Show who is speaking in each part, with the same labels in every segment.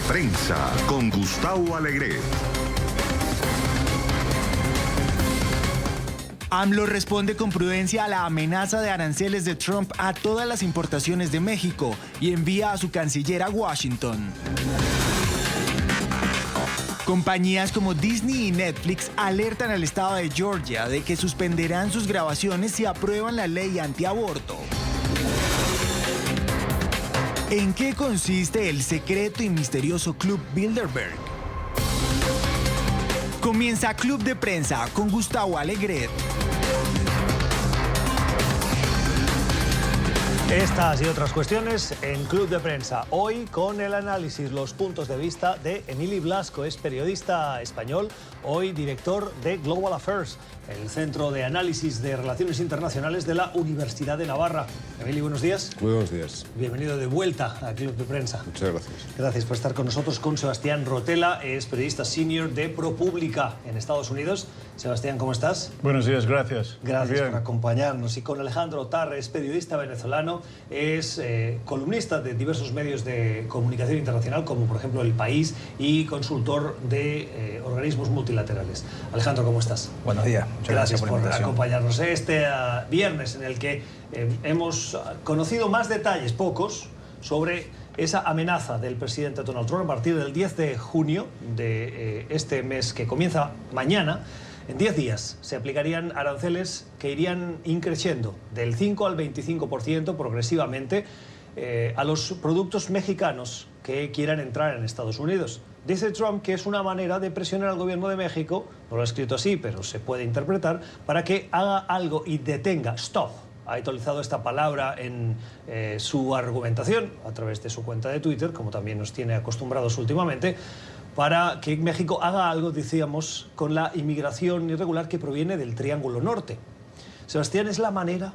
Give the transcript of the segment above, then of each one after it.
Speaker 1: Prensa con Gustavo Alegret.
Speaker 2: AMLO responde con prudencia a la amenaza de aranceles de Trump a todas las importaciones de México y envía a su canciller a Washington. Compañías como Disney y Netflix alertan al estado de Georgia de que suspenderán sus grabaciones si aprueban la ley antiaborto. ¿En qué consiste el secreto y misterioso Club Bilderberg? Comienza Club de Prensa con Gustavo Alegret.
Speaker 3: Estas y otras cuestiones en Club de Prensa. Hoy con el análisis, los puntos de vista de Emili Blasco, es periodista español, hoy director de Global Affairs, el Centro de Análisis de Relaciones Internacionales de la Universidad de Navarra. Emili, buenos días.
Speaker 4: Muy buenos días.
Speaker 3: Bienvenido de vuelta a Club de Prensa.
Speaker 4: Muchas gracias.
Speaker 3: Gracias por estar con nosotros. Con Sebastián Rotela, es periodista senior de ProPublica en Estados Unidos. Sebastián, ¿cómo estás?
Speaker 5: Buenos días, gracias.
Speaker 3: Gracias por acompañarnos. Y con Alejandro Tarres, periodista venezolano, es columnista de diversos medios de comunicación internacional, como por ejemplo El País, y consultor de organismos multilaterales. Alejandro, ¿cómo estás?
Speaker 6: Buenos días. Muchas gracias
Speaker 3: por acompañarnos. Este viernes en el que hemos conocido más detalles, pocos, sobre esa amenaza del presidente Donald Trump a partir del 10 de junio de este mes que comienza mañana. En 10 días se aplicarían aranceles que irían increciendo del 5 al 25% progresivamente a los productos mexicanos que quieran entrar en Estados Unidos. Dice Trump que es una manera de presionar al gobierno de México, no lo ha escrito así, pero se puede interpretar, para que haga algo y detenga, stop. Ha utilizado esta palabra en su argumentación a través de su cuenta de Twitter, como también nos tiene acostumbrados últimamente, para que México haga algo, decíamos, con la inmigración irregular que proviene del Triángulo Norte. Sebastián, ¿es la manera?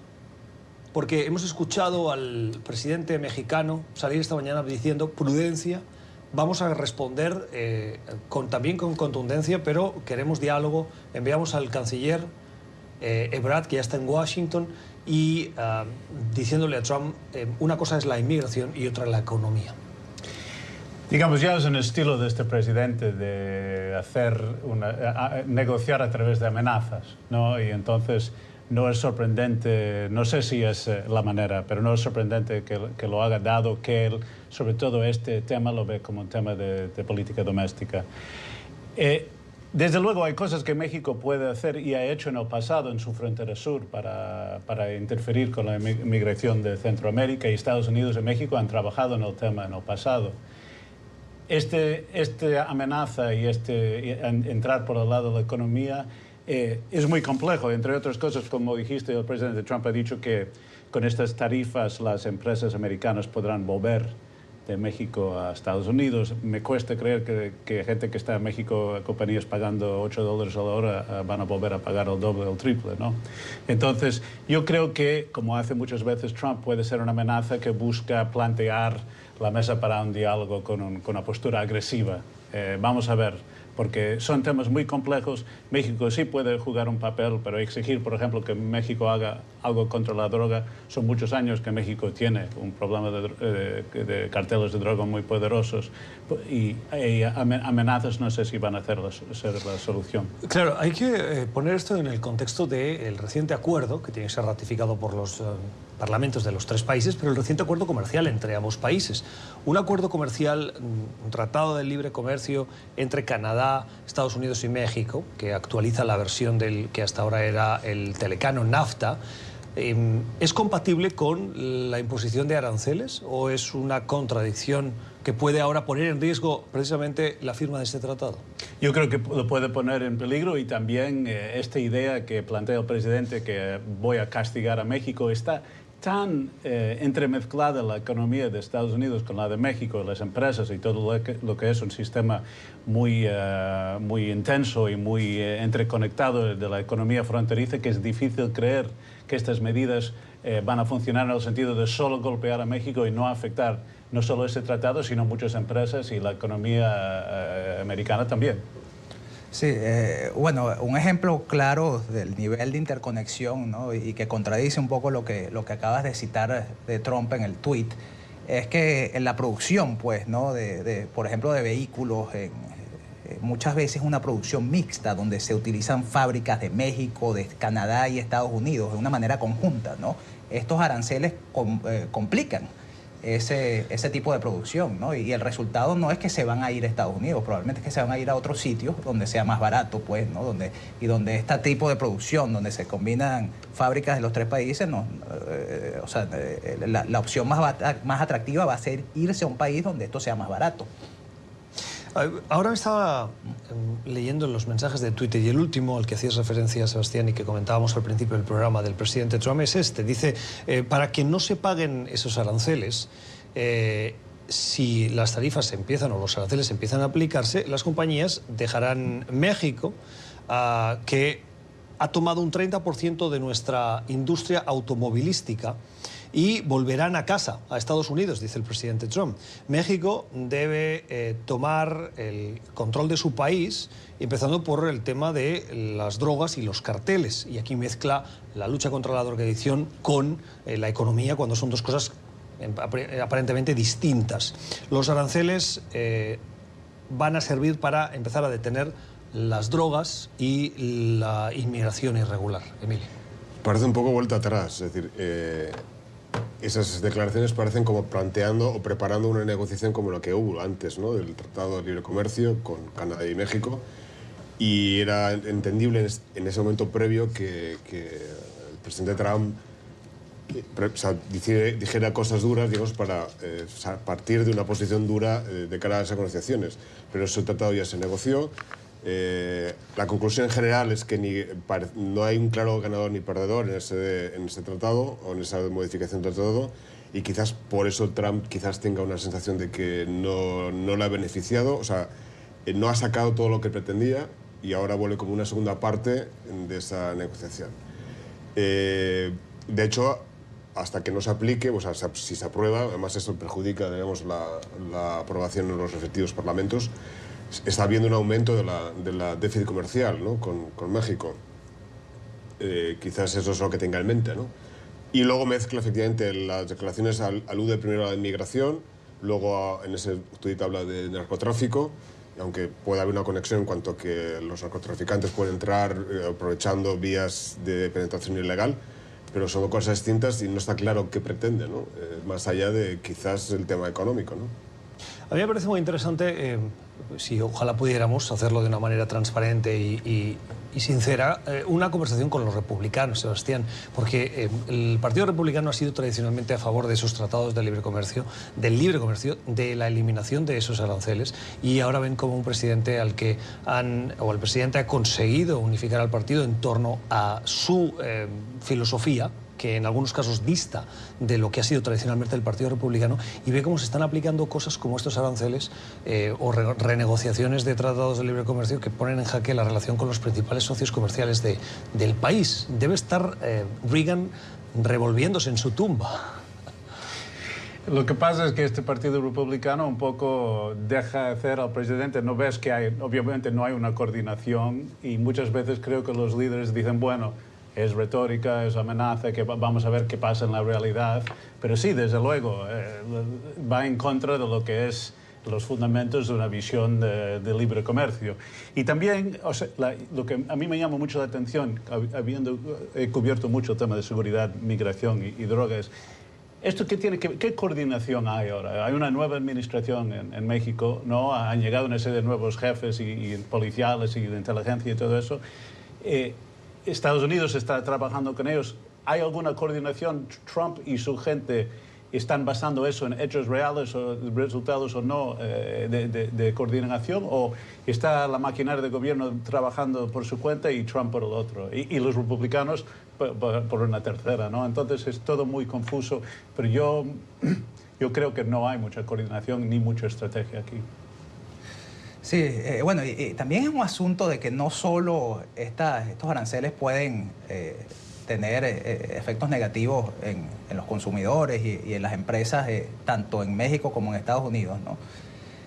Speaker 3: Porque hemos escuchado al presidente mexicano salir esta mañana diciendo prudencia, vamos a responder también con contundencia, pero queremos diálogo. Enviamos al canciller Ebrard, que ya está en Washington, y diciéndole a Trump, una cosa es la inmigración y otra la economía.
Speaker 5: Digamos, ya es un estilo de este presidente de negociar a través de amenazas, ¿no? Y entonces no es sorprendente, no sé si es la manera, pero no es sorprendente que lo haga, dado que él, sobre todo este tema, lo ve como un tema de política doméstica. Desde luego hay cosas que México puede hacer y ha hecho en el pasado en su frontera sur para interferir con la migración de Centroamérica, y Estados Unidos y México han trabajado en el tema en el pasado. Esta amenaza y entrar por el lado de la economía es muy complejo. Entre otras cosas, como dijiste, el presidente Trump ha dicho que con estas tarifas las empresas americanas podrán volver de México a Estados Unidos. Me cuesta creer que gente que está en México, compañías pagando $8 a la hora, van a volver a pagar el doble o el triple, ¿no? Entonces, yo creo que, como hace muchas veces Trump, puede ser una amenaza que busca plantear la mesa para un diálogo con una postura agresiva. Vamos a ver, porque son temas muy complejos. México sí puede jugar un papel, pero exigir, por ejemplo, que México haga algo contra la droga, son muchos años que México tiene un problema de carteles de droga muy poderosos, y amenazas no sé si van a ser la solución.
Speaker 3: Claro, hay que poner esto en el contexto del reciente acuerdo que tiene que ser ratificado por los parlamentos de los tres países, pero el reciente acuerdo comercial entre ambos países. Un acuerdo comercial, un tratado de libre comercio entre Canadá, Estados Unidos y México, que actualiza la versión del que hasta ahora era el telecano NAFTA. ¿Es compatible con la imposición de aranceles o es una contradicción que puede ahora poner en riesgo precisamente la firma de este tratado?
Speaker 5: Yo creo que lo puede poner en peligro, y también esta idea que plantea el presidente, que voy a castigar a México, está tan entremezclada la economía de Estados Unidos con la de México, las empresas y todo lo que es un sistema muy intenso y muy entreconectado de la economía fronteriza, que es difícil creer que estas medidas van a funcionar en el sentido de solo golpear a México y no afectar no solo ese tratado, sino muchas empresas y la economía americana también.
Speaker 6: Sí, bueno, un ejemplo claro del nivel de interconexión, ¿no? Y que contradice un poco lo que acabas de citar de Trump en el tuit, es que en la producción, pues, ¿no? Por ejemplo, de vehículos, muchas veces una producción mixta donde se utilizan fábricas de México, de Canadá y Estados Unidos de una manera conjunta, ¿no? Estos aranceles complican ese tipo de producción, ¿no? Y el resultado no es que se van a ir a Estados Unidos, probablemente es que se van a ir a otros sitios donde sea más barato, pues, ¿no? Donde este tipo de producción, donde se combinan fábricas de los tres países, no, o sea, la opción más atractiva va a ser irse a un país donde esto sea más barato.
Speaker 3: Ahora me estaba leyendo los mensajes de Twitter y el último al que hacías referencia, Sebastián, y que comentábamos al principio del programa del presidente Trump es este. Dice, para que no se paguen esos aranceles, si las tarifas empiezan o los aranceles empiezan a aplicarse, las compañías dejarán México, que ha tomado un 30% de nuestra industria automovilística, y volverán a casa, a Estados Unidos, dice el presidente Trump. México debe tomar el control de su país, empezando por el tema de las drogas y los carteles. Y aquí mezcla la lucha contra la drogadicción con la economía, cuando son dos cosas aparentemente distintas. Los aranceles van a servir para empezar a detener las drogas y la inmigración irregular. Emilio.
Speaker 4: Parece un poco vuelta atrás, es decir, esas declaraciones parecen como planteando o preparando una negociación como la que hubo antes, ¿no? Del Tratado de Libre Comercio con Canadá y México, y era entendible en ese momento previo que el presidente Trump dijera cosas duras, digamos, para partir de una posición dura de cara a esas negociaciones. Pero ese tratado ya se negoció. La conclusión general es que no hay un claro ganador ni perdedor en ese tratado o en esa modificación del tratado, y quizás por eso Trump quizás tenga una sensación de que no le ha beneficiado, o sea, no ha sacado todo lo que pretendía y ahora vuelve como una segunda parte de esa negociación. De hecho, hasta que no se aplique, o sea, si se aprueba, además eso perjudica, digamos, la aprobación en los respectivos parlamentos. Está habiendo un aumento de la déficit comercial, ¿no? con México. Quizás eso es lo que tenga en mente, ¿no? Y luego mezcla, efectivamente, las declaraciones, alude primero a la inmigración, luego en ese tuit habla de narcotráfico, y aunque puede haber una conexión en cuanto a que los narcotraficantes pueden entrar aprovechando vías de penetración ilegal, pero son cosas distintas y no está claro qué pretende, ¿no? Más allá de quizás el tema económico, ¿no?
Speaker 3: A mí me parece muy interesante, si ojalá pudiéramos hacerlo de una manera transparente y sincera, una conversación con los republicanos, Sebastián, porque el Partido Republicano ha sido tradicionalmente a favor de esos tratados de libre comercio, de la eliminación de esos aranceles, y ahora ven como un presidente el presidente ha conseguido unificar al partido en torno a su filosofía, que en algunos casos dista de lo que ha sido tradicionalmente el Partido Republicano, y ve cómo se están aplicando cosas como estos aranceles o renegociaciones de tratados de libre comercio que ponen en jaque la relación con los principales socios comerciales del país. Debe estar Reagan revolviéndose en su tumba.
Speaker 5: Lo que pasa es que este Partido Republicano un poco deja hacer al presidente. No ves que obviamente no hay una coordinación, y muchas veces creo que los líderes dicen, bueno, es retórica, es amenaza, que vamos a ver qué pasa en la realidad. Pero sí, desde luego, va en contra de lo que es los fundamentos de una visión de libre comercio. Y también, o sea, lo que a mí me llama mucho la atención, he cubierto mucho el tema de seguridad, migración y drogas, ¿esto qué coordinación hay ahora? Hay una nueva administración en México, ¿no? Han llegado una serie de nuevos jefes y policiales y de inteligencia y todo eso. Estados Unidos está trabajando con ellos. ¿Hay alguna coordinación? ¿Trump y su gente están basando eso en hechos reales o resultados o no de coordinación? ¿O está la maquinaria de gobierno trabajando por su cuenta y Trump por el otro? Y los republicanos por una tercera, ¿no? Entonces es todo muy confuso, pero yo creo que no hay mucha coordinación ni mucha estrategia aquí.
Speaker 6: Sí, bueno, y también es un asunto de que no solo estos aranceles pueden tener efectos negativos en los consumidores y en las empresas, tanto en México como en Estados Unidos, ¿no?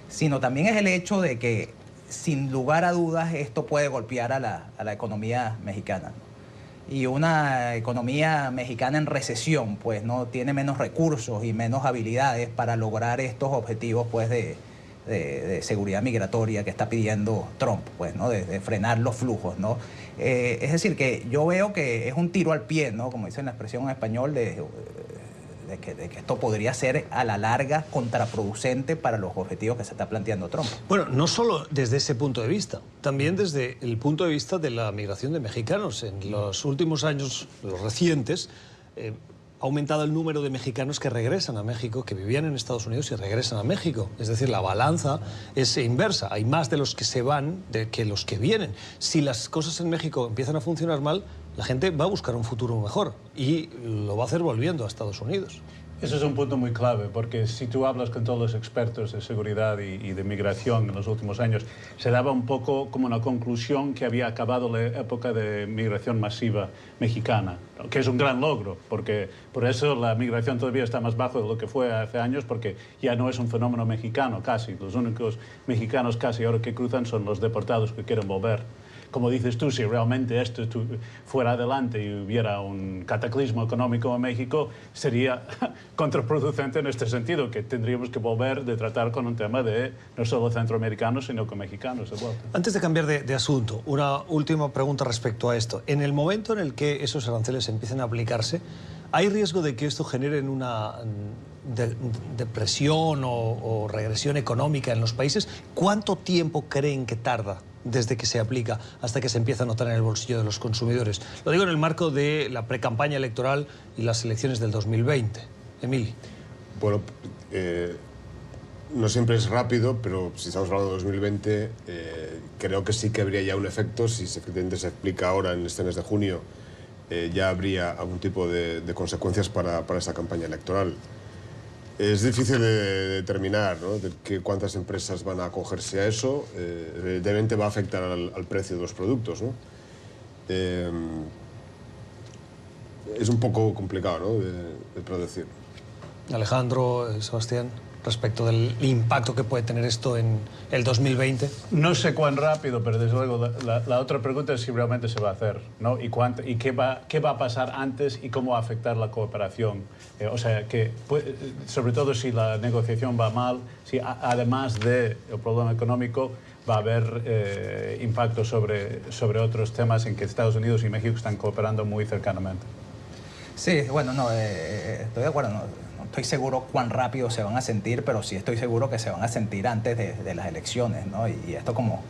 Speaker 6: Sino también es el hecho de que, sin lugar a dudas, esto puede golpear a la economía mexicana, ¿no? y una economía mexicana en recesión, pues no tiene menos recursos y menos habilidades para lograr estos objetivos, pues de seguridad migratoria que está pidiendo Trump, pues, ¿no? De frenar los flujos, ¿no? Es decir, que yo veo que es un tiro al pie, ¿no? Como dice en la expresión en español, de que esto podría ser a la larga contraproducente para los objetivos que se está planteando Trump.
Speaker 3: Bueno, no solo desde ese punto de vista, también desde el punto de vista de la migración de mexicanos. En los últimos años, los recientes, ha aumentado el número de mexicanos que regresan a México, que vivían en Estados Unidos y regresan a México. Es decir, la balanza es inversa. Hay más de los que se van que los que vienen. Si las cosas en México empiezan a funcionar mal, la gente va a buscar un futuro mejor y lo va a hacer volviendo a Estados Unidos.
Speaker 5: Eso es un punto muy clave, porque si tú hablas con todos los expertos de seguridad y de migración en los últimos años, se daba un poco como una conclusión que había acabado la época de migración masiva mexicana, que es un gran logro, porque por eso la migración todavía está más bajo de lo que fue hace años, porque ya no es un fenómeno mexicano casi. Los únicos mexicanos casi ahora que cruzan son los deportados que quieren volver. Como dices tú, si realmente esto fuera adelante y hubiera un cataclismo económico en México, sería contraproducente en este sentido, que tendríamos que volver de tratar con un tema de no solo centroamericanos, sino con mexicanos de vuelta.
Speaker 3: Antes de cambiar de asunto, una última pregunta respecto a esto. En el momento en el que esos aranceles empiecen a aplicarse, ¿hay riesgo de que esto genere una depresión o regresión económica en los países? ¿Cuánto tiempo creen que tarda desde que se aplica hasta que se empieza a notar en el bolsillo de los consumidores? Lo digo en el marco de la precampaña electoral y las elecciones del 2020. Emili.
Speaker 4: Bueno, no siempre es rápido, pero si estamos hablando de 2020, creo que sí que habría ya un efecto. Si efectivamente se explica ahora en este mes de junio, ya habría algún tipo de consecuencias para esa campaña electoral. Es difícil de determinar, ¿no? Cuántas empresas van a acogerse a eso. Evidentemente va a afectar al precio de los productos, ¿no? Es un poco complicado, ¿no? de predecir.
Speaker 3: Alejandro, Sebastián, respecto del impacto que puede tener esto en el 2020.
Speaker 5: No sé cuán rápido, pero desde luego la otra pregunta es si realmente se va a hacer, ¿no? Y qué va a pasar antes y cómo va a afectar la cooperación. O sea, que sobre todo si la negociación va mal, si además del problema económico va a haber impacto sobre otros temas en que Estados Unidos y México están cooperando muy cercanamente.
Speaker 6: Sí, bueno, no, estoy de acuerdo. No estoy seguro cuán rápido se van a sentir, pero sí estoy seguro que se van a sentir antes de las elecciones, ¿no? Y esto, como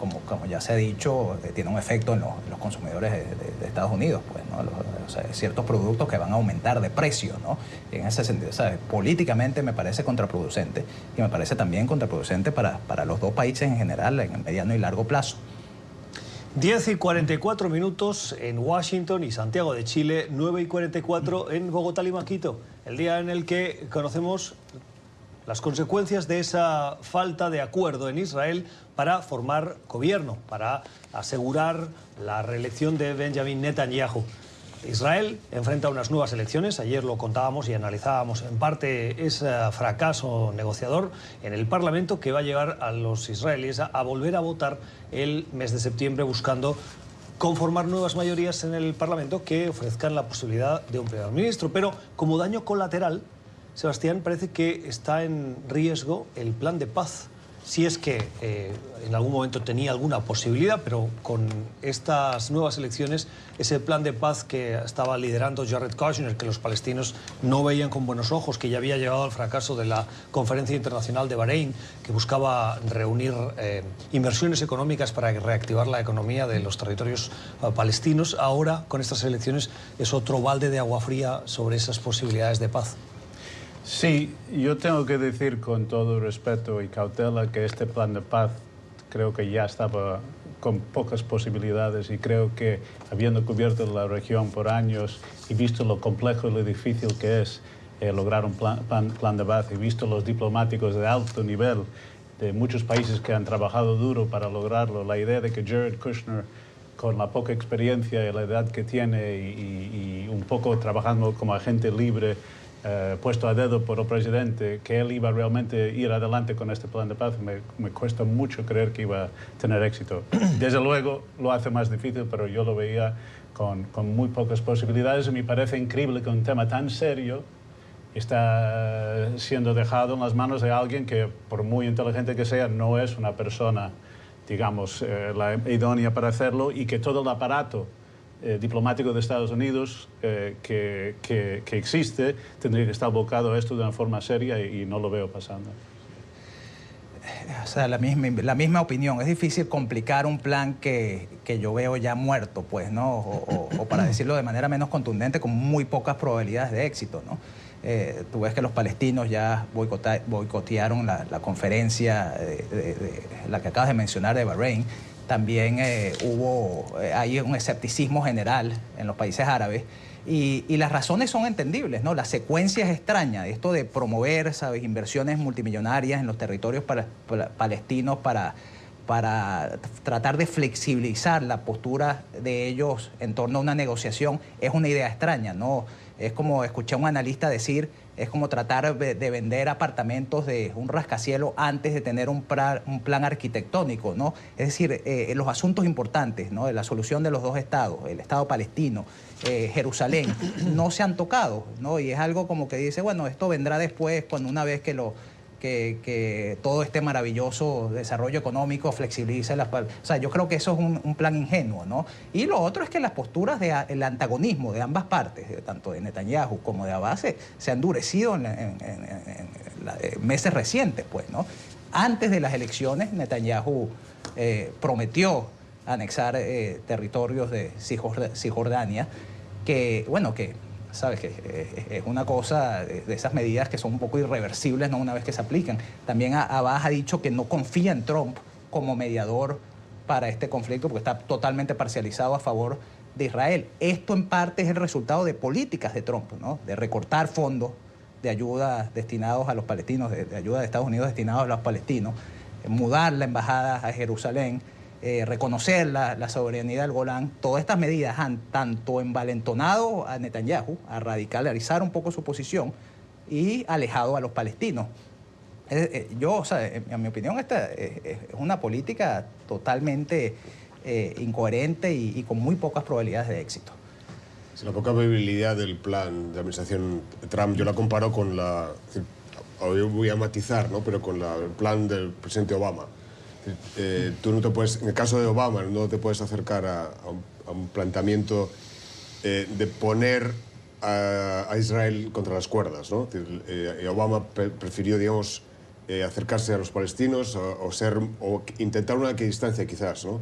Speaker 6: ya se ha dicho, tiene un efecto en los consumidores de Estados Unidos, pues, ¿no? O sea, ciertos productos que van a aumentar de precio, ¿no? Y en ese sentido, ¿sabes? Políticamente me parece contraproducente y me parece también contraproducente para los dos países en general, en el mediano y largo plazo.
Speaker 3: 10:44 minutos en Washington y Santiago de Chile, 9:44 en Bogotá, Lima, Quito. El día en el que conocemos las consecuencias de esa falta de acuerdo en Israel para formar gobierno, para asegurar la reelección de Benjamin Netanyahu. Israel enfrenta unas nuevas elecciones. Ayer lo contábamos y analizábamos en parte ese fracaso negociador en el Parlamento que va a llevar a los israelíes a volver a votar el mes de septiembre buscando conformar nuevas mayorías en el Parlamento que ofrezcan la posibilidad de un primer ministro. Pero como daño colateral, Sebastián, parece que está en riesgo el plan de paz. Si es que en algún momento tenía alguna posibilidad, pero con estas nuevas elecciones, ese plan de paz que estaba liderando Jared Kushner, que los palestinos no veían con buenos ojos, que ya había llevado al fracaso de la Conferencia Internacional de Bahrein, que buscaba reunir inversiones económicas para reactivar la economía de los territorios palestinos, ahora con estas elecciones es otro balde de agua fría sobre esas posibilidades de paz.
Speaker 5: Sí, yo tengo que decir con todo respeto y cautela que este plan de paz creo que ya estaba con pocas posibilidades y creo que habiendo cubierto la región por años y visto lo complejo y lo difícil que es lograr un plan de paz y visto los diplomáticos de alto nivel de muchos países que han trabajado duro para lograrlo, la idea de que Jared Kushner, con la poca experiencia y la edad que tiene y un poco trabajando como agente libre, puesto a dedo por el presidente que él iba realmente a ir adelante con este plan de paz, me cuesta mucho creer que iba a tener éxito. Desde luego lo hace más difícil, pero yo lo veía con muy pocas posibilidades y me parece increíble que un tema tan serio está siendo dejado en las manos de alguien que, por muy inteligente que sea, no es una persona, digamos, la idónea para hacerlo, y que todo el aparato diplomático de Estados Unidos que existe tendría que estar abocado a esto de una forma seria y no lo veo pasando.
Speaker 6: O sea, la misma opinión. Es difícil complicar un plan que yo veo ya muerto, pues, ¿no? O para decirlo de manera menos contundente, con muy pocas probabilidades de éxito, ¿no? Tú ves que los palestinos ya boicotearon la conferencia, la que acabas de mencionar, de Bahrein. También hay un escepticismo general en los países árabes y las razones son entendibles, ¿no? La secuencia es extraña, esto de promover, ¿sabes?, inversiones multimillonarias en los territorios palestinos para tratar de flexibilizar la postura de ellos en torno a una negociación es una idea extraña, ¿no? Es como escuché a un analista decir, es como tratar de vender apartamentos de un rascacielos antes de tener un plan arquitectónico, ¿no? Es decir, los asuntos importantes, ¿no?, de la solución de los dos estados, el Estado palestino, Jerusalén, no se han tocado, ¿no? Y es algo como que dice, bueno, esto vendrá después, cuando una vez que todo este maravilloso desarrollo económico flexibilice o sea, yo creo que eso es un plan ingenuo, ¿no? Y lo otro es que las posturas el antagonismo de ambas partes, tanto de Netanyahu como de Abbas, se han endurecido en meses recientes, pues, ¿no? Antes de las elecciones, Netanyahu prometió anexar territorios de Cisjordania, que sabes que es una cosa de esas medidas que son un poco irreversibles, ¿no?, una vez que se aplican. También Abbas ha dicho que no confía en Trump como mediador para este conflicto porque está totalmente parcializado a favor de Israel. Esto en parte es el resultado de políticas de Trump, ¿no?, de recortar fondos de ayuda destinados a los palestinos, de ayuda de Estados Unidos destinados a los palestinos, mudar la embajada a Jerusalén, reconocer la soberanía del Golán. Todas estas medidas han tanto envalentonado a Netanyahu a radicalizar un poco su posición y alejado a los palestinos. O sea, en mi opinión, esta es una política totalmente incoherente y con muy pocas probabilidades de éxito.
Speaker 4: La poca viabilidad del plan de administración Trump, yo la comparo con yo voy a matizar, ¿no?, pero con el plan del presidente Obama. Tú no te puedes, en el caso de Obama, no te puedes acercar a un planteamiento de poner a Israel contra las cuerdas, ¿no? Obama prefirió, digamos, acercarse a los palestinos o intentar una equidistancia, quizás, ¿no?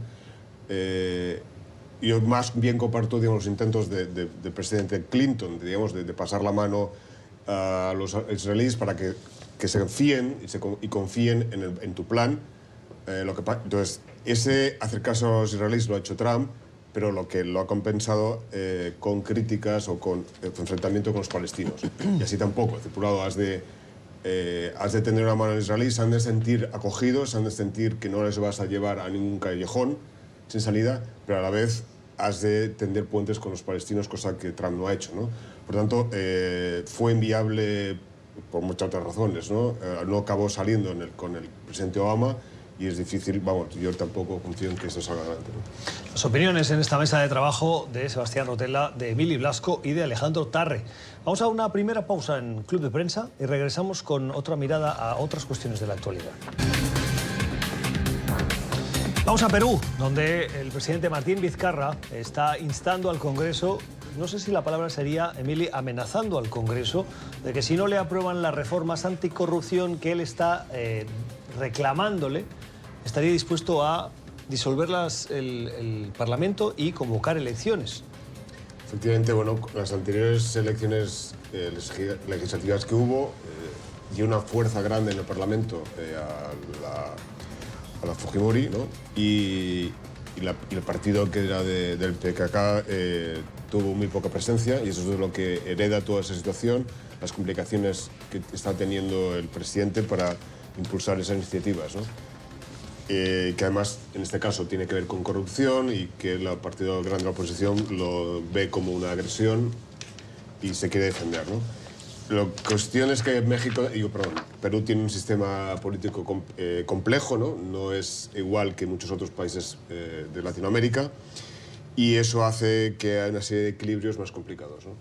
Speaker 4: Yo más bien comparto, digamos, los intentos del presidente Clinton, digamos, de pasar la mano a los israelíes para que se fíen y confíen en tu plan. Entonces, ese acercarse a los israelíes lo ha hecho Trump, pero lo ha compensado con críticas o con enfrentamiento con los palestinos. Y así tampoco. Por un lado, has de tener una mano en israelíes, han de sentir acogidos, han de sentir que no les vas a llevar a ningún callejón sin salida, pero a la vez has de tender puentes con los palestinos, cosa que Trump no ha hecho, ¿no? Por tanto, fue inviable por muchas otras razones, ¿no? No acabó saliendo con el presidente Obama. Y es difícil, vamos, yo tampoco confío en que eso salga adelante, ¿no?
Speaker 3: Las opiniones en esta mesa de trabajo de Sebastián Rotella, de Emili Blasco y de Alejandro Tarre. Vamos a una primera pausa en Club de Prensa y regresamos con otra mirada a otras cuestiones de la actualidad. Vamos a Perú, donde el presidente Martín Vizcarra está instando al Congreso, no sé si la palabra sería, Emili, amenazando al Congreso, de que si no le aprueban las reformas anticorrupción que él está reclamándole, estaría dispuesto a disolver el Parlamento y convocar elecciones.
Speaker 4: Efectivamente, bueno, las anteriores elecciones legislativas que hubo dio una fuerza grande en el Parlamento a la Fujimori, ¿no? Y el partido que era del PKK tuvo muy poca presencia, y eso es lo que hereda toda esa situación, las complicaciones que está teniendo el presidente para impulsar esas iniciativas, ¿no? Que además, en este caso, tiene que ver con corrupción y que el partido grande de la oposición lo ve como una agresión y se quiere defender, ¿no? La cuestión es que Perú tiene un sistema político complejo, ¿no? No es igual que muchos otros países de Latinoamérica, y eso hace que haya una serie de equilibrios más complicados, ¿no?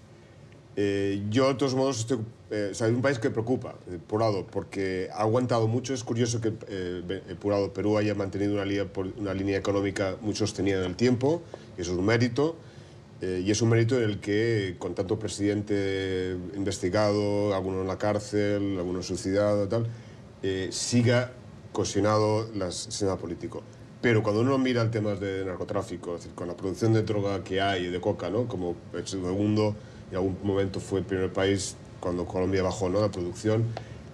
Speaker 4: Yo, de todos modos, es un país que preocupa, por un lado, porque ha aguantado mucho. Es curioso que, por un lado, Perú haya mantenido una línea económica muy sostenida en el tiempo, y eso es un mérito. Y es un mérito en el que, con tanto presidente investigado, alguno en la cárcel, alguno suicidado, tal, siga cohesionado el sistema político. Pero cuando uno mira el tema de narcotráfico, es decir, con la producción de droga que hay, de coca, ¿no? Como el segundo, en algún momento fue el primer país cuando Colombia bajó, ¿no?, la producción,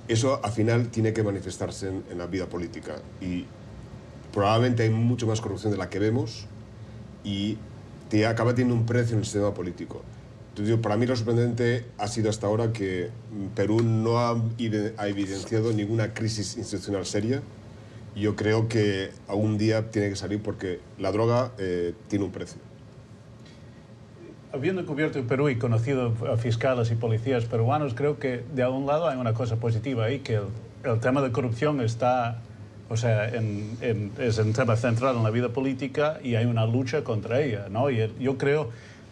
Speaker 4: eso al final tiene que manifestarse en la vida política. Y probablemente hay mucho más corrupción de la que vemos, y acaba teniendo un precio en el sistema político. Entonces, para mí lo sorprendente ha sido hasta ahora que Perú no ha evidenciado ninguna crisis institucional seria. Yo creo que algún día tiene que salir, porque la droga tiene un precio.
Speaker 5: Habiendo cubierto el Perú y conocido a fiscales y policías peruanos, creo que de algún lado hay una cosa positiva ahí, que el tema de corrupción está, o sea, es un tema central en la vida política, y hay una lucha contra ella, ¿no? Y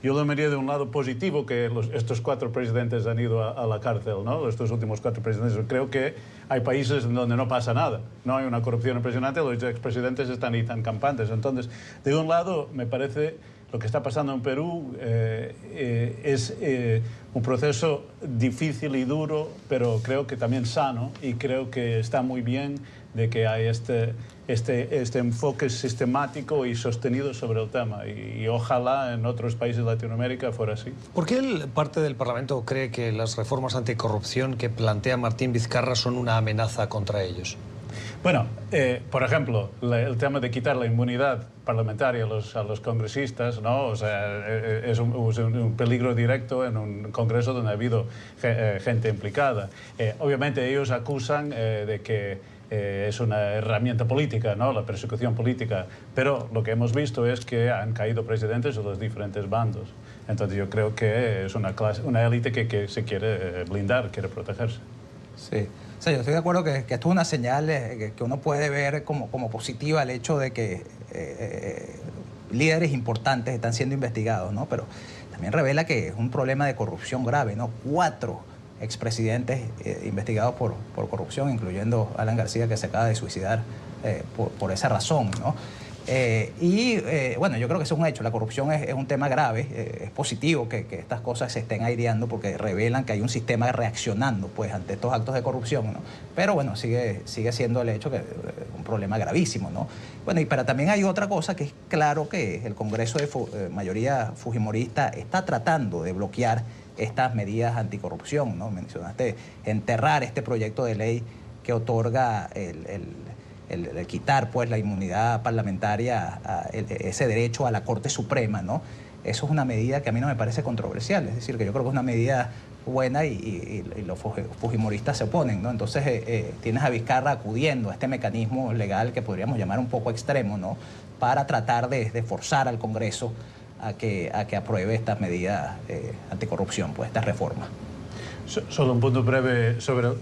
Speaker 5: yo lo miraría de un lado positivo, que estos 4 presidentes han ido a la cárcel, ¿no? Estos últimos 4 presidentes. Creo que hay países donde no pasa nada, no hay una corrupción impresionante, los expresidentes están ahí tan campantes. Entonces, de un lado, me parece lo que está pasando en Perú es un proceso difícil y duro, pero creo que también sano, y creo que está muy bien de que hay este enfoque sistemático y sostenido sobre el tema, y ojalá en otros países de Latinoamérica fuera así.
Speaker 3: ¿Por qué parte del Parlamento cree que las reformas anticorrupción que plantea Martín Vizcarra son una amenaza contra ellos?
Speaker 5: Bueno, por ejemplo, el tema de quitar la inmunidad parlamentaria a los congresistas, ¿no? O sea, es un peligro directo en un congreso donde ha habido gente implicada. Obviamente ellos acusan de que es una herramienta política, ¿no?, la persecución política, pero lo que hemos visto es que han caído presidentes de los diferentes bandos. Entonces yo creo que es una élite que se quiere blindar, quiere protegerse.
Speaker 6: Sí. O sea, yo estoy de acuerdo que esto es una señal que uno puede ver como positiva, el hecho de que líderes importantes están siendo investigados, ¿no? Pero también revela que es un problema de corrupción grave, ¿no? 4 expresidentes investigados por corrupción, incluyendo Alan García, que se acaba de suicidar por esa razón, ¿no? Bueno, yo creo que eso es un hecho. La corrupción es un tema grave. Es positivo que estas cosas se estén aireando, porque revelan que hay un sistema reaccionando, pues, ante estos actos de corrupción, ¿no? Pero bueno, sigue siendo el hecho que es un problema gravísimo, ¿no? Bueno, pero también hay otra cosa que es claro, que el Congreso de mayoría fujimorista está tratando de bloquear estas medidas anticorrupción, ¿no? Mencionaste enterrar este proyecto de ley que otorga el quitar, pues, la inmunidad parlamentaria, ese derecho a la Corte Suprema, ¿no? Eso es una medida que a mí no me parece controversial. Es decir, que yo creo que es una medida buena, y los fujimoristas se oponen, ¿no? Entonces tienes a Vizcarra acudiendo a este mecanismo legal que podríamos llamar un poco extremo, ¿no?, para tratar de forzar al Congreso a que apruebe estas medidas anticorrupción, pues, estas reformas.
Speaker 5: Solo un punto breve sobre...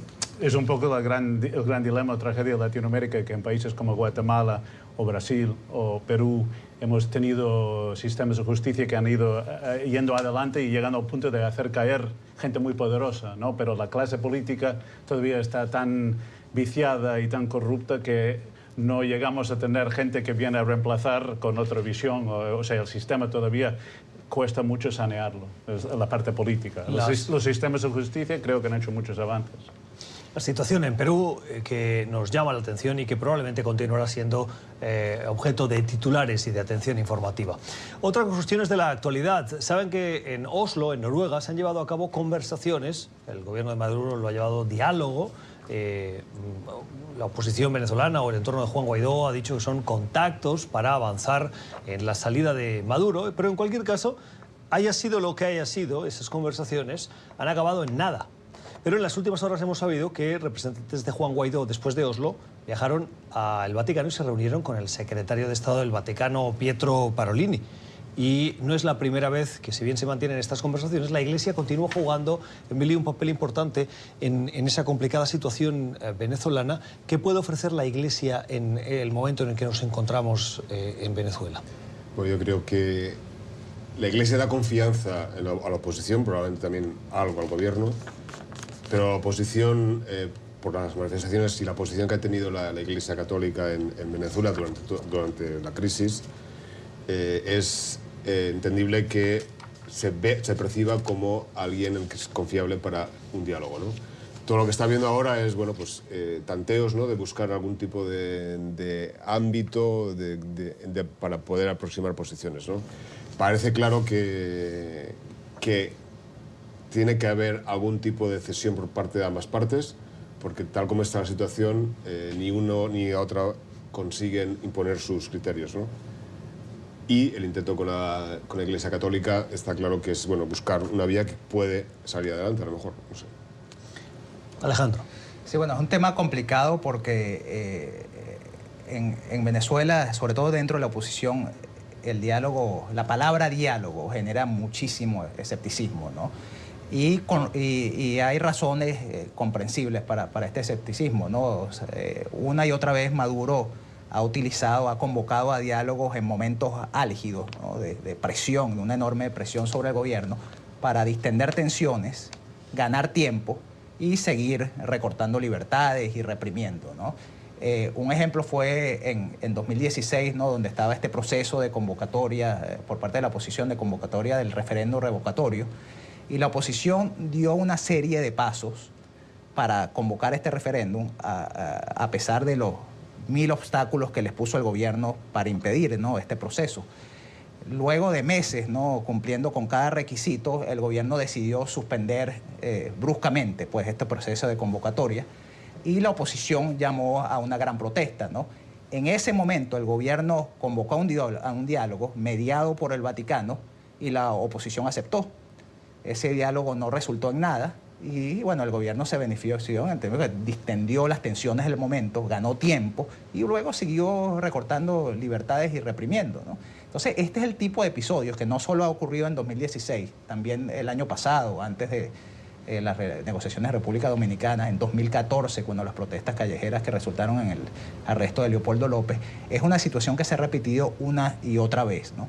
Speaker 5: Es un poco el gran dilema o tragedia de Latinoamérica, que en países como Guatemala o Brasil o Perú hemos tenido sistemas de justicia que han ido yendo adelante y llegando al punto de hacer caer gente muy poderosa, ¿no? Pero la clase política todavía está tan viciada y tan corrupta que no llegamos a tener gente que viene a reemplazar con otra visión. O sea, el sistema todavía cuesta mucho sanearlo, es la parte política. Los sistemas de justicia creo que han hecho muchos avances.
Speaker 3: La situación en Perú que nos llama la atención y que probablemente continuará siendo objeto de titulares y de atención informativa. Otras cuestiones de la actualidad. Saben que en Oslo, en Noruega, se han llevado a cabo conversaciones. El gobierno de Maduro lo ha llevado diálogo. La oposición venezolana o el entorno de Juan Guaidó ha dicho que son contactos para avanzar en la salida de Maduro. Pero en cualquier caso, haya sido lo que haya sido, esas conversaciones han acabado en nada. Pero en las últimas horas hemos sabido que representantes de Juan Guaidó, después de Oslo, viajaron al Vaticano y se reunieron con el secretario de Estado del Vaticano, Pietro Parolin. y no es la primera vez que, si bien se mantienen estas conversaciones, la Iglesia continúa jugando, Emilio, un papel importante en esa complicada situación venezolana. ¿Qué puede ofrecer la Iglesia en el momento en el que nos encontramos en Venezuela?
Speaker 4: Pues yo creo que la Iglesia da confianza a la oposición, probablemente también algo al gobierno, pero la oposición, por las manifestaciones y la posición que ha tenido la Iglesia Católica en Venezuela durante la crisis, es entendible que se perciba como alguien que es confiable para un diálogo, ¿no? Todo lo que está viendo ahora es, bueno, pues tanteos, ¿no?, de buscar algún tipo de ámbito para poder aproximar posiciones, ¿no? Parece claro que tiene que haber algún tipo de cesión por parte de ambas partes, porque tal como está la situación, ni uno ni otra consiguen imponer sus criterios, ¿no? Y el intento con la Iglesia Católica está claro que es, bueno, buscar una vía que puede salir adelante, a lo mejor, no sé.
Speaker 3: Alejandro.
Speaker 6: Sí, bueno, es un tema complicado porque en Venezuela, sobre todo dentro de la oposición, el diálogo, la palabra diálogo genera muchísimo escepticismo, ¿no? Y hay razones comprensibles para este escepticismo, ¿no? O sea, una y otra vez Maduro ha convocado a diálogos en momentos álgidos, ¿no?, de presión, de una enorme presión sobre el gobierno, para distender tensiones, ganar tiempo y seguir recortando libertades y reprimiendo, ¿no? Un ejemplo fue en 2016, ¿no?, donde estaba este proceso de convocatoria por parte de la oposición, de convocatoria del referendo revocatorio, y la oposición dio una serie de pasos para convocar este referéndum, a pesar de los 1000 obstáculos que les puso el gobierno para impedir, ¿no?, este proceso. Luego de meses, ¿no?, cumpliendo con cada requisito, el gobierno decidió suspender bruscamente, pues, este proceso de convocatoria, y la oposición llamó a una gran protesta, ¿no? En ese momento el gobierno convocó a un diálogo mediado por el Vaticano y la oposición aceptó. Ese diálogo no resultó en nada y, bueno, el gobierno se benefició en el tema que distendió las tensiones del momento, ganó tiempo y luego siguió recortando libertades y reprimiendo, ¿no? Entonces, este es el tipo de episodios que no solo ha ocurrido en 2016, también el año pasado, antes de las negociaciones de República Dominicana, en 2014, cuando las protestas callejeras que resultaron en el arresto de Leopoldo López. Es una situación que se ha repetido una y otra vez, ¿no?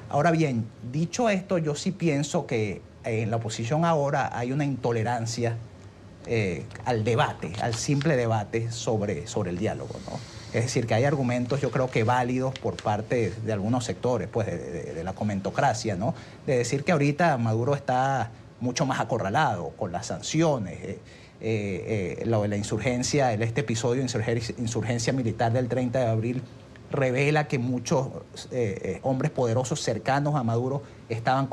Speaker 6: Ahora bien, dicho esto, yo sí pienso que en la oposición ahora hay una intolerancia al debate, al simple debate sobre el diálogo, ¿no? Es decir, que hay argumentos, yo creo que válidos por parte de algunos sectores, pues, de la comentocracia, ¿no? De decir que ahorita Maduro está mucho más acorralado con las sanciones, la insurgencia, este episodio de insurgencia militar del 30 de abril revela que muchos hombres poderosos cercanos a Maduro estaban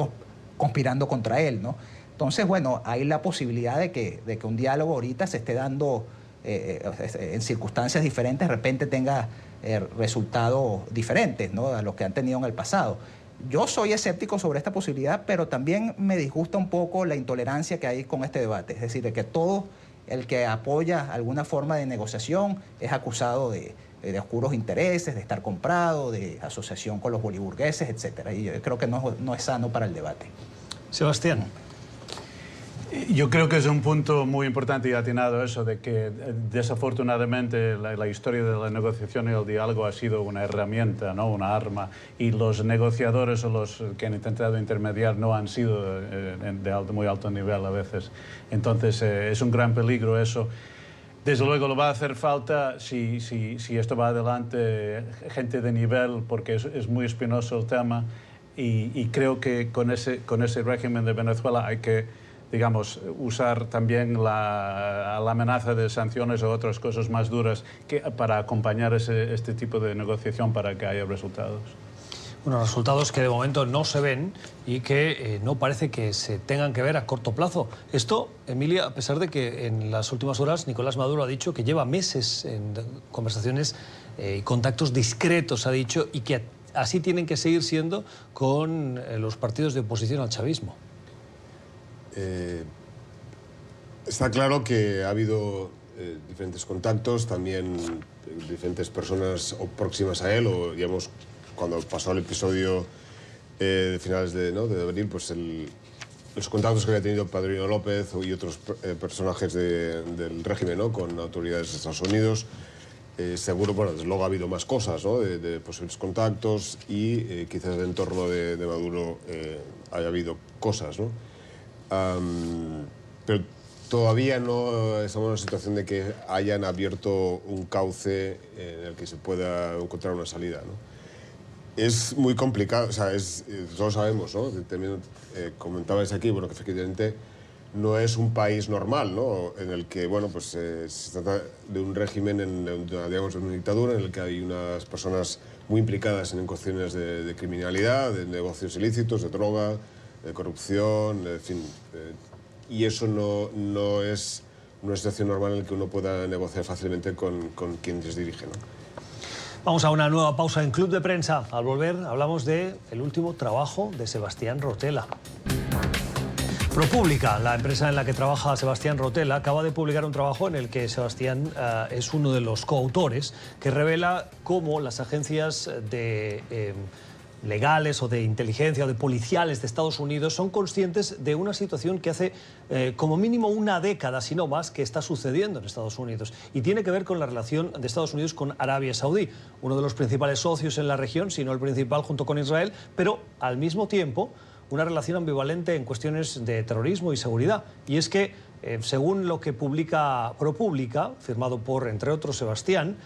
Speaker 6: conspirando contra él, ¿no? Entonces, bueno, hay la posibilidad de que un diálogo ahorita se esté dando en circunstancias diferentes, de repente tenga resultados diferentes, ¿no?, a los que han tenido en el pasado. Yo soy escéptico sobre esta posibilidad, pero también me disgusta un poco la intolerancia que hay con este debate. Es decir, de que todo el que apoya alguna forma de negociación es acusado de oscuros intereses, de estar comprado, de asociación con los boliburgueses, etc. Y yo creo que no es sano para el debate.
Speaker 3: Sebastián.
Speaker 5: Yo creo que es un punto muy importante y atinado eso de que desafortunadamente la historia de la negociación y el diálogo ha sido una herramienta, ¿no?, una arma, y los negociadores o los que han intentado intermediar no han sido de muy alto nivel a veces. Entonces es un gran peligro eso. Desde luego lo va a hacer falta si esto va adelante, gente de nivel, porque es muy espinoso el tema, y creo que con ese régimen de Venezuela hay que, digamos, usar también la amenaza de sanciones o otras cosas más duras para acompañar este tipo de negociación para que haya resultados.
Speaker 3: Bueno, resultados que de momento no se ven y que no parece que se tengan que ver a corto plazo. Esto, Emilia, a pesar de que en las últimas horas Nicolás Maduro ha dicho que lleva meses en conversaciones y contactos discretos, ha dicho, y que así tienen que seguir siendo con los partidos de oposición al chavismo.
Speaker 4: Está claro que ha habido diferentes contactos, también diferentes personas próximas a él, o digamos, cuando pasó el episodio de finales de abril, pues los contactos que había tenido Padrino López y otros personajes del régimen, ¿no?, con autoridades de Estados Unidos. Seguro, bueno, desde luego ha habido más cosas, ¿no?, de posibles contactos y quizás el entorno de Maduro haya habido cosas, ¿no? Pero todavía no estamos en una situación de que hayan abierto un cauce en el que se pueda encontrar una salida, ¿no? Es muy complicado, o sea, todos sabemos, ¿no? También comentabais aquí, bueno, que efectivamente no es un país normal, ¿no?, en el que, bueno, pues se trata de un régimen, digamos, de una dictadura en el que hay unas personas muy implicadas en cuestiones de criminalidad, de negocios ilícitos, de droga, de corrupción, en fin. Y eso no es una situación normal en la que uno pueda negociar fácilmente con quien les dirige, ¿no?
Speaker 3: Vamos a una nueva pausa en Club de Prensa. Al volver hablamos del último trabajo de Sebastián Rotela. ProPublica, la empresa en la que trabaja Sebastián Rotela, acaba de publicar un trabajo en el que Sebastián es uno de los coautores, que revela cómo las agencias legales o de inteligencia o de policiales de Estados Unidos son conscientes de una situación que hace como mínimo una década, si no más, que está sucediendo en Estados Unidos. Y tiene que ver con la relación de Estados Unidos con Arabia Saudí, uno de los principales socios en la región, si no el principal, junto con Israel, pero al mismo tiempo una relación ambivalente en cuestiones de terrorismo y seguridad. Y es que, según lo que publica ProPublica, firmado por, entre otros, Sebastián,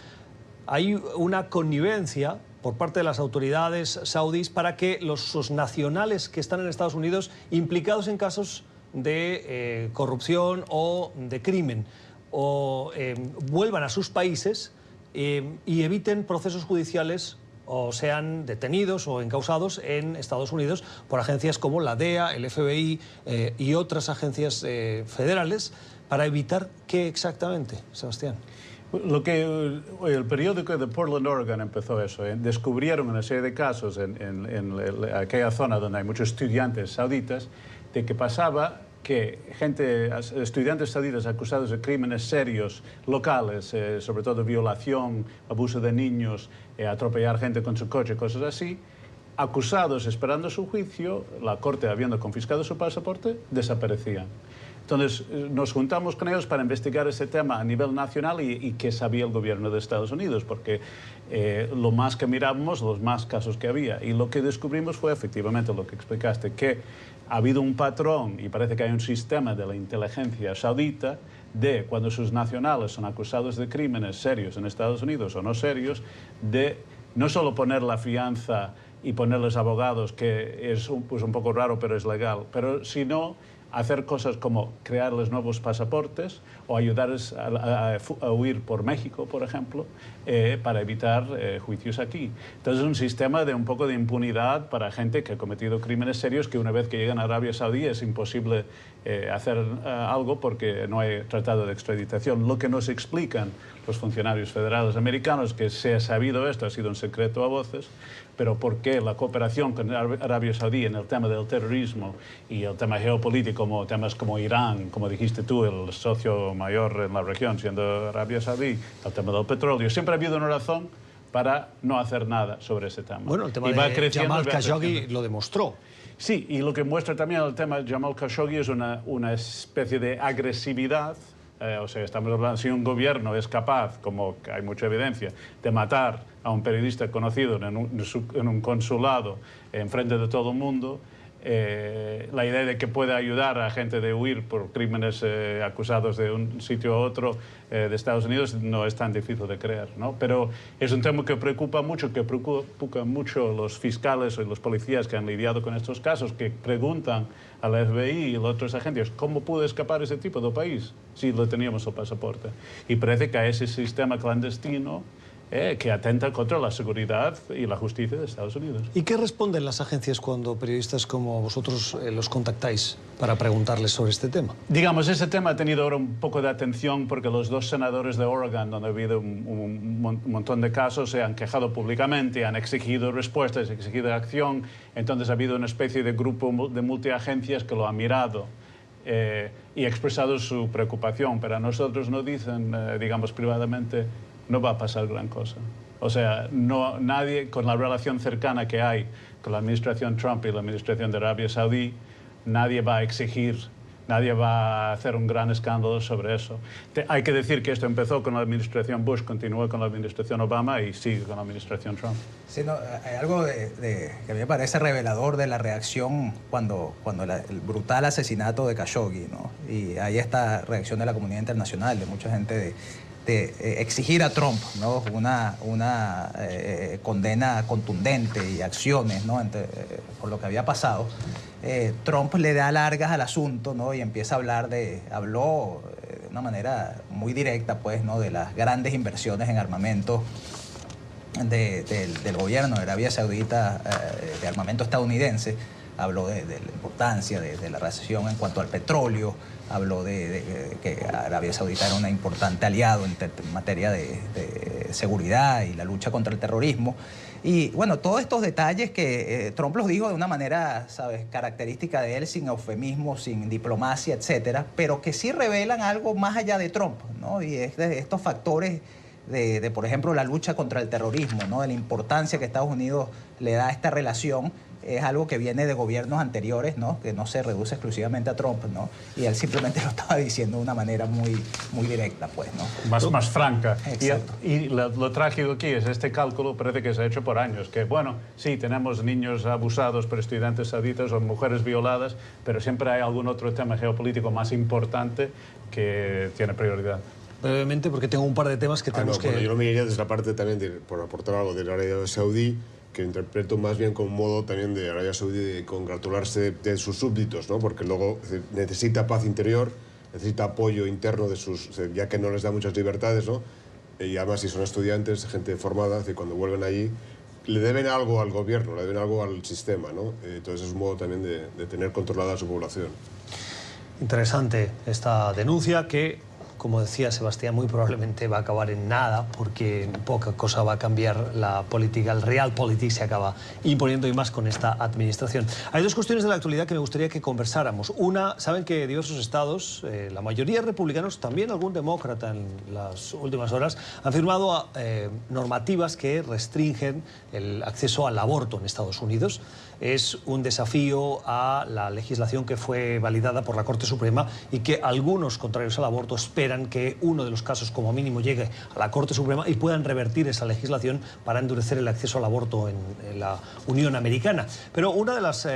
Speaker 3: hay una connivencia por parte de las autoridades saudíes para que sus nacionales que están en Estados Unidos implicados en casos de corrupción o de crimen vuelvan a sus países y eviten procesos judiciales o sean detenidos o encausados en Estados Unidos por agencias como la DEA, el FBI y otras agencias federales. ¿Para evitar qué exactamente, Sebastián?
Speaker 5: El periódico de Portland, Oregon empezó eso. Descubrieron una serie de casos en aquella zona donde hay muchos estudiantes sauditas, de que pasaba que estudiantes sauditas acusados de crímenes serios locales, sobre todo violación, abuso de niños, atropellar gente con su coche, cosas así, acusados esperando su juicio, la corte habiendo confiscado su pasaporte, desaparecían. Entonces nos juntamos con ellos para investigar ese tema a nivel nacional y qué sabía el gobierno de Estados Unidos, porque lo más que mirábamos, los más casos que había. Y lo que descubrimos fue efectivamente lo que explicaste, que ha habido un patrón y parece que hay un sistema de la inteligencia saudita de cuando sus nacionales son acusados de crímenes serios en Estados Unidos o no serios, de no solo poner la fianza y ponerles abogados, que es un poco raro pero es legal, pero sino hacer cosas como crearles nuevos pasaportes o ayudarles a huir por México, por ejemplo, para evitar juicios aquí. Entonces es un sistema de un poco de impunidad para gente que ha cometido crímenes serios, que una vez que llegan a Arabia Saudí es imposible hacer algo porque no hay tratado de extraditación. Lo que nos explican los funcionarios federales americanos, que se ha sabido esto, ha sido un secreto a voces, pero por qué la cooperación con Arabia Saudí en el tema del terrorismo y el tema geopolítico, como temas como Irán, como dijiste tú, el socio mayor en la región siendo Arabia Saudí, el tema del petróleo, siempre ha habido una razón para no hacer nada sobre ese tema.
Speaker 3: Bueno, el tema de Jamal Khashoggi lo demostró.
Speaker 5: Sí, y lo que muestra también el tema de Jamal Khashoggi es una especie de agresividad. O sea, estamos hablando, si un gobierno es capaz, como hay mucha evidencia, de matar a un periodista conocido en un consulado en frente de todo el mundo, la idea de que pueda ayudar a gente de huir por crímenes acusados de un sitio a otro de Estados Unidos no es tan difícil de creer, ¿no? Pero es un tema que preocupa mucho los fiscales y los policías que han lidiado con estos casos, que preguntan a la FBI y a las otras agencias cómo pudo escapar ese tipo de país si lo teníamos el pasaporte. Y parece que hay ese sistema clandestino que atenta contra la seguridad y la justicia de Estados Unidos.
Speaker 3: ¿Y qué responden las agencias cuando periodistas como vosotros los contactáis para preguntarles sobre este tema?
Speaker 5: Digamos, ese tema ha tenido ahora un poco de atención porque los dos senadores de Oregon, donde ha habido un montón de casos, se han quejado públicamente, han exigido respuestas, exigido acción. Entonces ha habido una especie de grupo de multiagencias que lo ha mirado y ha expresado su preocupación, pero a nosotros nos dicen, digamos privadamente, no va a pasar gran cosa. O sea, no, nadie, con la relación cercana que hay con la administración Trump y la administración de Arabia Saudí, nadie va a exigir, nadie va a hacer un gran escándalo sobre eso. Hay que decir que esto empezó con la administración Bush, continuó con la administración Obama y sigue con la administración Trump.
Speaker 6: Sí, no, hay algo que a mí me parece revelador de la reacción cuando el brutal asesinato de Khashoggi, ¿no? Y hay esta reacción de la comunidad internacional, de mucha gente de exigir a Trump, ¿no? una condena contundente y acciones, ¿no? Por lo que había pasado. Trump le da largas al asunto, ¿no? Y empieza a habló de una manera muy directa, pues, ¿no? De las grandes inversiones en armamento del gobierno de Arabia Saudita, de armamento estadounidense. Habló de la importancia de la recesión en cuanto al petróleo, habló de que Arabia Saudita era un importante aliado en materia de seguridad y la lucha contra el terrorismo. Y bueno, todos estos detalles que Trump los dijo de una manera, ¿sabes?, característica de él, sin eufemismo, sin diplomacia, etcétera, pero que sí revelan algo más allá de Trump, ¿no? Y es de estos factores por ejemplo, la lucha contra el terrorismo, ¿no? De la importancia que Estados Unidos le da a esta relación. Es algo que viene de gobiernos anteriores, ¿no? Que no se reduce exclusivamente a Trump, ¿no? Y él simplemente lo estaba diciendo de una manera muy, muy directa, pues, ¿no?
Speaker 5: Más franca.
Speaker 6: Exacto.
Speaker 5: Y lo trágico aquí es este cálculo, parece que se ha hecho por años, que bueno, sí, tenemos niños abusados por estudiantes sauditas o mujeres violadas, pero siempre hay algún otro tema geopolítico más importante que tiene prioridad.
Speaker 3: Brevemente, porque tengo un par de temas que tenemos que...
Speaker 4: Bueno, yo lo miraría desde la parte también, por aportar algo de Arabia Saudí, que interpreto más bien como un modo también de Arabia Saudí de congratularse de sus súbditos, ¿no? Porque luego necesita paz interior, necesita apoyo interno de sus, ya que no les da muchas libertades, ¿no? Y además si son estudiantes, gente formada, y cuando vuelven allí le deben algo al gobierno, le deben algo al sistema, ¿no? Entonces es un modo también de tener controlada a su población.
Speaker 3: Interesante esta denuncia que, como decía Sebastián, muy probablemente va a acabar en nada, porque poca cosa va a cambiar la política, el realpolitik se acaba imponiendo y más con esta administración. Hay dos cuestiones de la actualidad que me gustaría que conversáramos. Una, saben que diversos estados, la mayoría republicanos, también algún demócrata en las últimas horas, han firmado normativas que restringen el acceso al aborto en Estados Unidos. Es un desafío a la legislación que fue validada por la Corte Suprema y que algunos contrarios al aborto esperan que uno de los casos como mínimo llegue a la Corte Suprema y puedan revertir esa legislación para endurecer el acceso al aborto en la Unión Americana. Pero una de las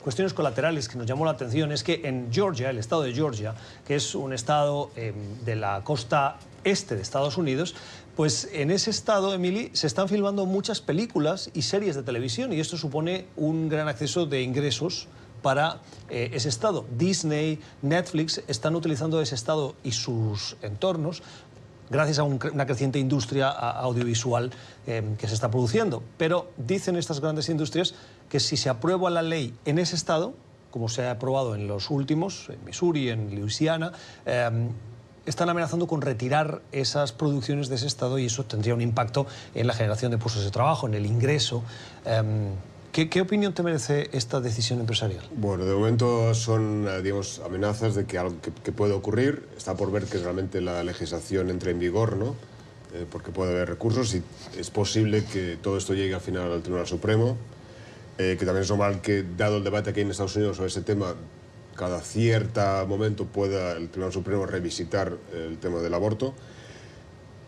Speaker 3: cuestiones colaterales que nos llamó la atención es que en Georgia, el estado de Georgia, que es un estado de la costa este de Estados Unidos, pues en ese estado, Emily, se están filmando muchas películas y series de televisión y esto supone un gran acceso de ingresos para ese estado. Disney, Netflix están utilizando ese estado y sus entornos gracias a una creciente industria audiovisual que se está produciendo. Pero dicen estas grandes industrias que si se aprueba la ley en ese estado, como se ha aprobado en los últimos, en Missouri, en Luisiana, están amenazando con retirar esas producciones de ese estado y eso tendría un impacto en la generación de puestos de trabajo, en el ingreso. ¿Qué opinión te merece esta decisión empresarial? Bueno,
Speaker 4: de momento son, digamos, amenazas de que algo que puede ocurrir. Está por ver que realmente la legislación entre en vigor, ¿no? Porque puede haber recursos y es posible que todo esto llegue al final al Tribunal Supremo, que también es normal que, dado el debate aquí en Estados Unidos sobre ese tema, cada cierto momento pueda el Tribunal Supremo revisitar el tema del aborto.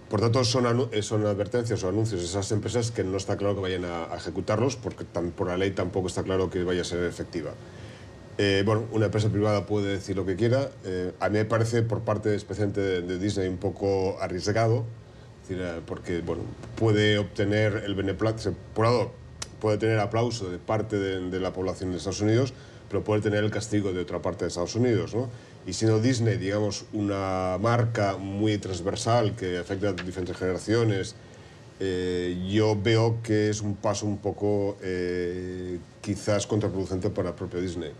Speaker 4: Por tanto, son advertencias o anuncios de esas empresas que no está claro que vayan a ejecutarlos, porque por la ley tampoco está claro que vaya a ser efectiva. Bueno, una empresa privada puede decir lo que quiera. A mí me parece, por parte especialmente de Disney, un poco arriesgado, es decir, porque bueno, puede obtener el beneplácito, por un lado, puede tener aplauso de parte de la población de Estados Unidos, pero puede tener el castigo de otra parte de Estados Unidos, ¿no? Y siendo Disney, digamos, una marca muy transversal que afecta a diferentes generaciones, yo veo que es un paso un poco quizás contraproducente para el propio Disney.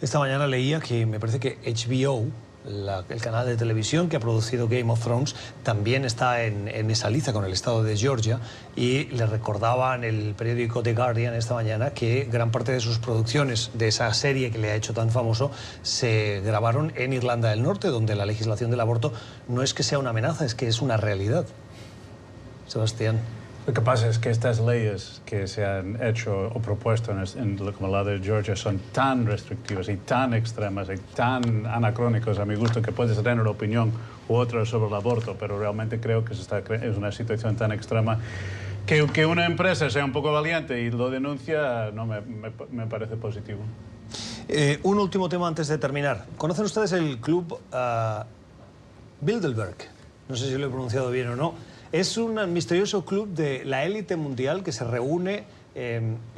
Speaker 3: Esta mañana leía que me parece que HBO, el canal de televisión que ha producido Game of Thrones, también está en esa liza con el estado de Georgia y le recordaba en el periódico The Guardian esta mañana que gran parte de sus producciones de esa serie que le ha hecho tan famoso se grabaron en Irlanda del Norte, donde la legislación del aborto no es que sea una amenaza, es que es una realidad. Sebastián.
Speaker 5: Lo que pasa es que estas leyes que se han hecho o propuesto como la de Georgia son tan restrictivas y tan extremas y tan anacrónicas a mi gusto que puedes tener una opinión u otra sobre el aborto, pero realmente creo que es una situación tan extrema que una empresa sea un poco valiente y lo denuncia no me parece positivo.
Speaker 3: Un último tema antes de terminar. ¿Conocen ustedes el club Bilderberg? No sé si lo he pronunciado bien o no. Es un misterioso club de la élite mundial que se reúne,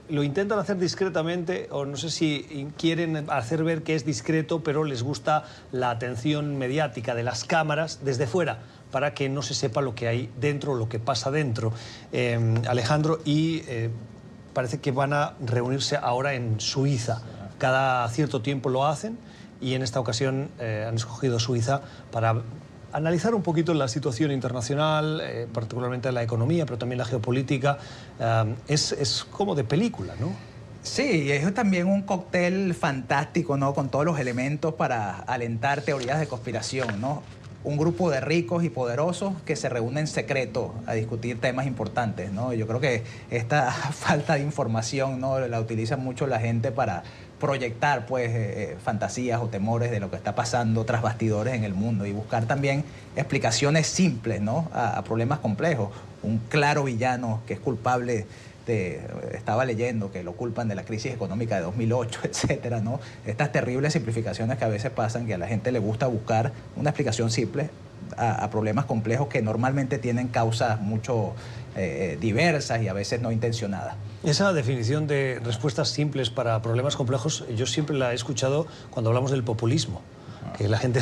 Speaker 3: lo intentan hacer discretamente, o no sé si quieren hacer ver que es discreto, pero les gusta la atención mediática de las cámaras desde fuera, para que no se sepa lo que hay dentro, lo que pasa dentro. Alejandro, y parece que van a reunirse ahora en Suiza. Cada cierto tiempo lo hacen y en esta ocasión han escogido Suiza para analizar un poquito la situación internacional, particularmente la economía, pero también la geopolítica. Es como de película, ¿no?
Speaker 6: Sí, es también un cóctel fantástico, ¿no? Con todos los elementos para alentar teorías de conspiración, ¿no? Un grupo de ricos y poderosos que se reúnen en secreto a discutir temas importantes, ¿no? Yo creo que esta falta de información, ¿no?, la utiliza mucho la gente para proyectar, pues, fantasías o temores de lo que está pasando tras bastidores en el mundo y buscar también explicaciones simples, ¿no?, a problemas complejos. Un claro villano que es culpable estaba leyendo que lo culpan de la crisis económica de 2008, etcétera, ¿no? Estas terribles simplificaciones que a veces pasan, que a la gente le gusta buscar una explicación simple a problemas complejos que normalmente tienen causas mucho diversas y a veces no intencionadas.
Speaker 3: Esa definición de respuestas simples para problemas complejos, yo siempre la he escuchado cuando hablamos del populismo. Que la gente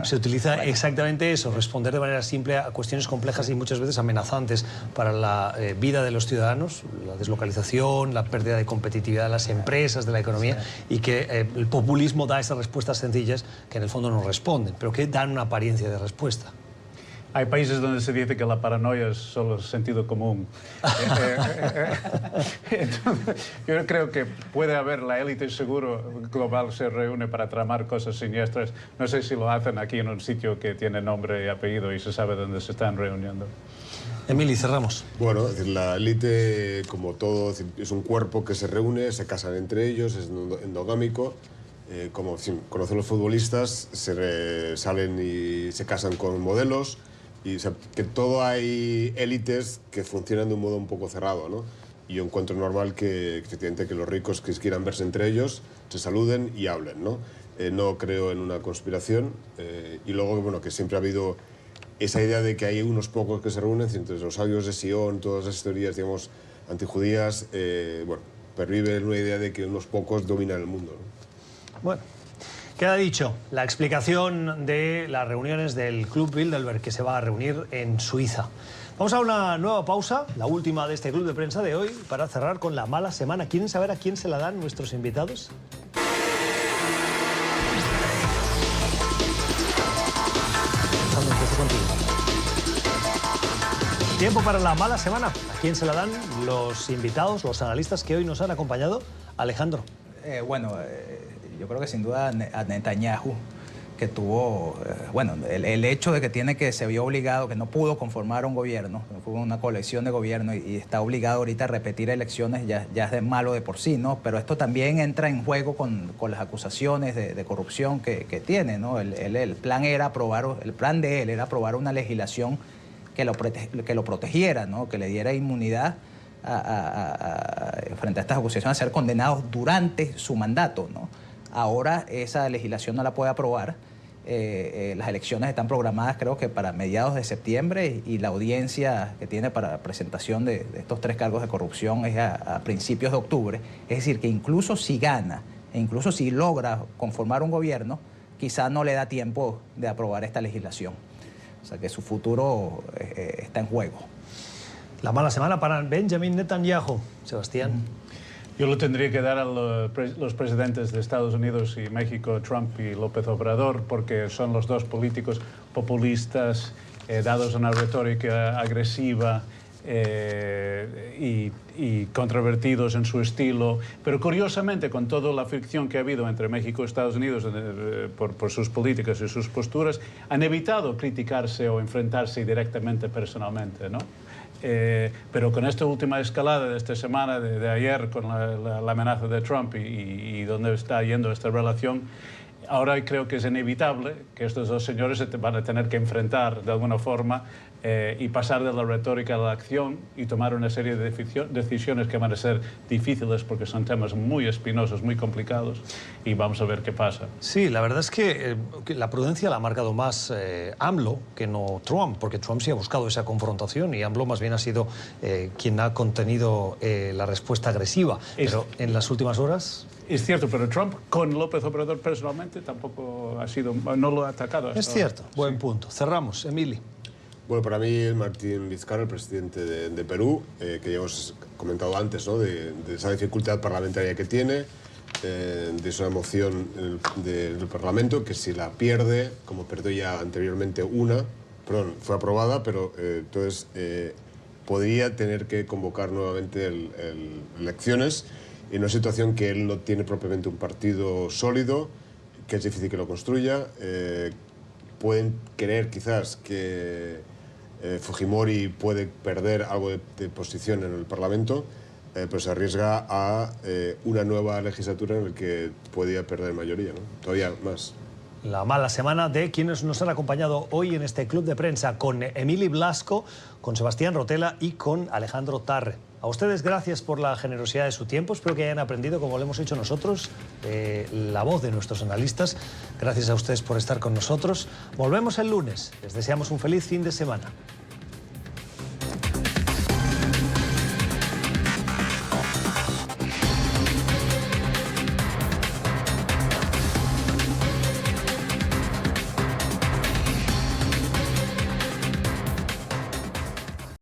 Speaker 3: se utiliza exactamente eso, responder de manera simple a cuestiones complejas y muchas veces amenazantes para la vida de los ciudadanos, la deslocalización, la pérdida de competitividad de las empresas, de la economía, y que el populismo da esas respuestas sencillas que en el fondo no responden, pero que dan una apariencia de respuesta.
Speaker 5: Hay países donde se dice que la paranoia es solo sentido común. Entonces, yo creo que puede haber, la élite seguro global se reúne para tramar cosas siniestras. No sé si lo hacen aquí en un sitio que tiene nombre y apellido y se sabe dónde se están reuniendo.
Speaker 3: Emily, cerramos.
Speaker 4: Bueno, es decir, la élite, como todo, es un cuerpo que se reúne, se casan entre ellos, es endogámico. Como conocen los futbolistas, salen y se casan con modelos. Y, o sea, que todo hay élites que funcionan de un modo un poco cerrado, ¿no? Y yo encuentro normal que, efectivamente, que los ricos que quieran verse entre ellos se saluden y hablen, ¿no? No creo en una conspiración. Y luego, bueno, que siempre ha habido esa idea de que hay unos pocos que se reúnen, entre los sabios de Sion, todas esas teorías, digamos, antijudías, bueno, pervive una idea de que unos pocos dominan el mundo, ¿no?
Speaker 3: Bueno. Queda dicho la explicación de las reuniones del Club Bilderberg que se va a reunir en Suiza. Vamos a una nueva pausa, la última de este club de prensa de hoy, para cerrar con la mala semana. ¿Quieren saber a quién se la dan nuestros invitados? Empiezo contigo. Tiempo para la mala semana. ¿A quién se la dan los invitados, los analistas que hoy nos han acompañado? Alejandro.
Speaker 6: Yo creo que sin duda a Netanyahu, que tuvo, bueno, el hecho de que se vio obligado, que no pudo conformar un gobierno, fue una coalición de gobierno y está obligado ahorita a repetir elecciones, ya es de malo de por sí, ¿no? Pero esto también entra en juego con las acusaciones de corrupción que tiene, ¿no? El plan de él era aprobar una legislación que lo protegiera, ¿no? Que le diera inmunidad frente a estas acusaciones, a ser condenados durante su mandato, ¿no? Ahora esa legislación no la puede aprobar. Las elecciones están programadas, creo que para mediados de septiembre, y la audiencia que tiene para presentación de estos 3 cargos de corrupción es a principios de octubre. Es decir, que incluso si gana e incluso si logra conformar un gobierno, quizá no le da tiempo de aprobar esta legislación. O sea que su futuro está en juego.
Speaker 3: La mala semana para Benjamin Netanyahu. Sebastián.
Speaker 5: Yo lo tendría que dar a los presidentes de Estados Unidos y México, Trump y López Obrador, porque son los dos políticos populistas, dados a una retórica agresiva y controvertidos en su estilo. Pero curiosamente, con toda la fricción que ha habido entre México y Estados Unidos por sus políticas y sus posturas, han evitado criticarse o enfrentarse directamente personalmente, ¿no? Pero con esta última escalada de esta semana, de ayer, con la amenaza de Trump y dónde está yendo esta relación, ahora creo que es inevitable que estos dos señores se van a tener que enfrentar de alguna forma y pasar de la retórica a la acción y tomar una serie de decisiones que van a ser difíciles porque son temas muy espinosos, muy complicados, y vamos a ver qué pasa.
Speaker 3: Sí, la verdad es que la prudencia la ha marcado más AMLO que no Trump, porque Trump sí ha buscado esa confrontación y AMLO más bien ha sido quien ha contenido la respuesta agresiva. Pero en las últimas horas...
Speaker 5: Es cierto, pero Trump con López Obrador personalmente tampoco ha sido, no lo ha atacado.
Speaker 3: Es cierto, buen punto. Cerramos, Emili.
Speaker 4: Bueno, para mí Martín Vizcarra, el presidente de Perú, que ya hemos comentado antes, ¿no? de esa dificultad parlamentaria que tiene, de esa moción del Parlamento, que si la pierde, como perdió ya anteriormente fue aprobada, pero entonces podría tener que convocar nuevamente elecciones en una situación que él no tiene propiamente un partido sólido, que es difícil que lo construya. Pueden creer quizás que Fujimori puede perder algo de posición en el Parlamento, pero se arriesga a una nueva legislatura en la que podría perder mayoría, ¿no? Todavía más.
Speaker 3: La mala semana de quienes nos han acompañado hoy en este club de prensa, con Emili Blasco, con Sebastián Rotela y con Alejandro Tarre. A ustedes gracias por la generosidad de su tiempo, espero que hayan aprendido, como lo hemos hecho nosotros, la voz de nuestros analistas. Gracias a ustedes por estar con nosotros. Volvemos el lunes, les deseamos un feliz fin de semana.